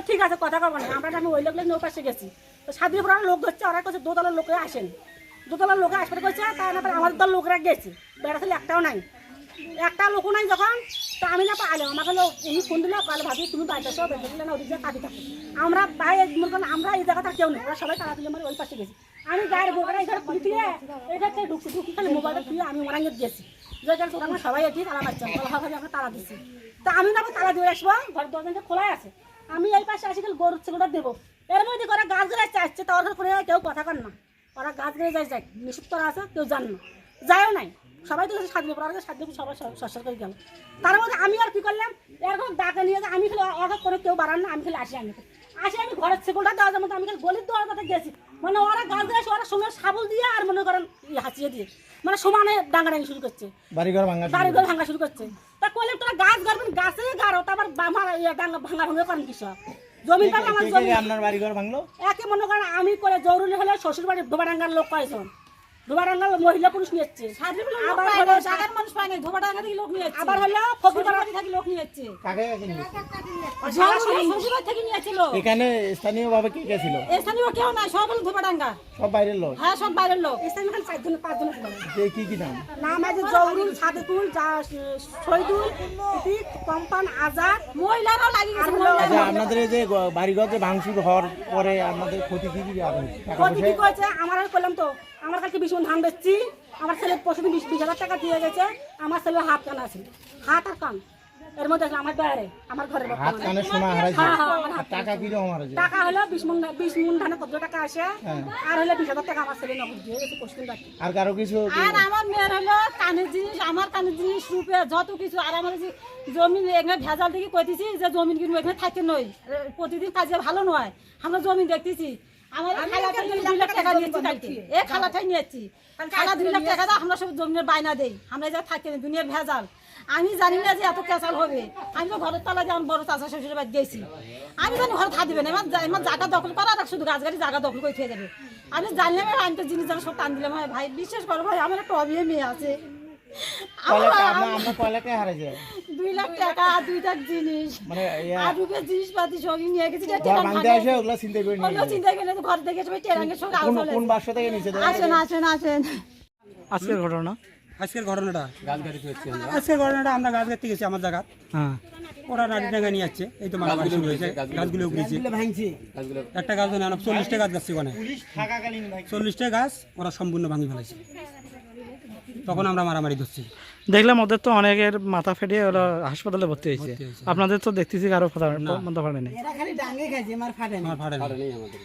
ঠিক আছে কথা কব না, আমি ওই লোকের নৌ পাশে গেছি, তো সাদিপুর লোক ধরছে, ওরা কাছে দোতলার লোকরা আসেন, দোতলার লোকে আসতে করছে, তার আমাদের দল লোকরা গেছে, বেড়া ছেলে একটাও নাই, একটা লোকও নাই যখন, তো আমি না পাইলে আমাকে উনি ফোন দিল, কাল ভাবি তুমি বাড়িতে সব বেঁচে না ওদিকে কাটি থাকো, আমরা ভাই আমরা এই জায়গাটা কেউ নেই, ওরা সবাই তারা তুলে ওই পাশে গেছি, আমি গায়ের বোকরা এখানে খুলি দিয়ে এটা ঢুকছি, ঢুকি খালি মোবাইলটা তুলে আমি ওরাঙ্গে গেছি, যেখানে তোরা আমরা সবাই এটি তালা মারছি, ভাবে আমরা তালা দিচ্ছি, তা আমি না তালা দিয়ে আসবো, ঘরের দরজাটা খোলাই আছে, আমি এই পাশে আসি গরুর ছেলেটা দেবো, এর মধ্যে ওরা গাছ গেড়ে আসছে, তো ওরা করে কেউ কথা কর না, ওরা গাছ গেড়ে যায় নিষিদ্ধ করা আছে, কেউ জান না, যায়ও নাই, সবাই তো সাত দিন সবাই সরসার করে গেল, তার মধ্যে আমি আর কি করলাম, এরকম ডাকে নিয়ে যে আমি খালি ওরা করে কেউ বাড়ান না, আমি খালি আসি আমি ঘরের ছেলেটা দেওয়ার মতো আমি খালি গলির দেওয়ার কথা গেছি, মানে ওরা গাছ গেড়ে ওরা সঙ্গে সাবল দিয়ে আর মনে করেন হাঁচিয়ে দিয়ে, মানে সমানে ডাঙ্গাডাঙ্গি শুরু করছে, বাড়িঘর ভাঙা শুরু করছে, তা কইলে তোরা গাছ গাড়বেন, গাছে গাড়ো, তারপর ডাঙ্গা ভাঙা ভাঙা করেন কৃষক, জমি পাবে আমার জমি, আপনার বাড়িঘর ভাঙলো একে মনে করেন আমি করে জরুরি হলে শ্বশুর বাড়ির ধোবাডাঙ্গার লোক কয়েছেন, ধোবাডাঙ্গার মহিলা পুরুষ নিয়েছে, আবার হলো সাধারণ মানুষ পায় না, ধোবাডাঙ্গা থেকে লোক নিয়েছে, আবার হলো ফকিরপাড়া থেকে লোক নিয়েছে, শ্বশুরবাড়ি থেকে নিয়েছিল, এখানে স্থানীয় ভাবে কে কে ছিল? স্থানীয় কেউ নাই, সব হলো ধোবাডাঙ্গা, সব বাইরের লোক? হ্যাঁ সব বাইরের লোক, স্থানীয় খালি 5 জন কি কি নাম? নাম আছে জৌরুল, সাদেকুল, শহীদুল, কম্পান, আজাদ, মহিলারাও লাগি গেছে। আচ্ছা, আপনাদের এই যে বাড়িঘর যে ভাঙচুর হওয়ার পরে আপনাদের ক্ষতি কি কি ক্ষতি কি করেছে আমার আর বললাম তো, আমার কাছে 20 মণ ধান বেচছি, আমার ছেলে প্রতিদিন 20,000 টাকা দিয়ে গেছে, আমার ছেলে হাত কান আছে, হাত আর কান, এর মধ্যে আমার বাইরে আমার ঘরের হাত কানে সোনা হারাইছে, হ্যাঁ, টাকা কি রকম হারাইছে? টাকা হলো 20 মণ ধানে কত টাকা আসে, আর হলো 20,000 টাকা আমার ছেলে নগদ দিয়ে গেছে কোশ্চেন বাকি, আর কারো কিছু? আর আমার মেয়ের হলো কানের জিনিস, আমার কানের জিনিস রূপে যত কিছু, আর আমার যে জমি এখানে ভেজাল থেকে কইতেছি যে জমি কিনবো, এখানে থাকতে নই, প্রতিদিন কাজে ভালো নয়, আমরা জমি দেখতেছি, আমার খালাটা 2 লাখ টাকা নিয়েছি কালকে, এই খালাটাই নিয়েছি, খালা 2 লাখ টাকা দাও, আমরা সব জমির বায়না দেই, আমরা যা থাকি না দুনিয়ার ভেজাল, আমি জানি না যে এত কেসাল হবে, আমি তো ঘরের তলা যেমন বড় চাষা শ্বশুরের বাড়ি গেছি, আমি জানি ঘরে থাক দিবেন, আমার জায়গা দখল করা আর শুধু গাছ গাড়ি জায়গা দখল করে খেয়ে যাবে, আমি জানলাম আমি তো জিনিস জানা সব টান দিলাম, ভাই বিশ্বাস করো ভাই, আমার একটা অবিয়ে মেয়ে আছে, 2 লাখ টাকা, 2টা জিনিস, মানে আর রূপের জিনিসপাতি সবই নিয়ে গেছি, চিন্তা করে ঘর থেকে সবাই টেরাঙ্গের সঙ্গে আসেন আসেন আসেন। আজকের ঘটনাটা আমরা গাছ কাটতে গেছি আমার জায়গা, ওরা নাড়ি টাঙ্গা নিয়ে যাচ্ছে, এই তো মারামারি শুরু হয়েছে, গাছগুলো উগড়েছে, একটা গাছ 40টা গাছ গাছছে, ওখানে 40টা গাছ ওরা সম্পূর্ণ ভাঙি ফেলেছে, তখন আমরা মারামারি ধরছি, দেখলাম ওদের তো অনেকের মাথা ফেটে ওরা হাসপাতালে ভর্তি হয়েছে, আপনাদের তো দেখতেছি কারো কথা মতো ফাটেনি। আমার ফাটে নেই আমাদের।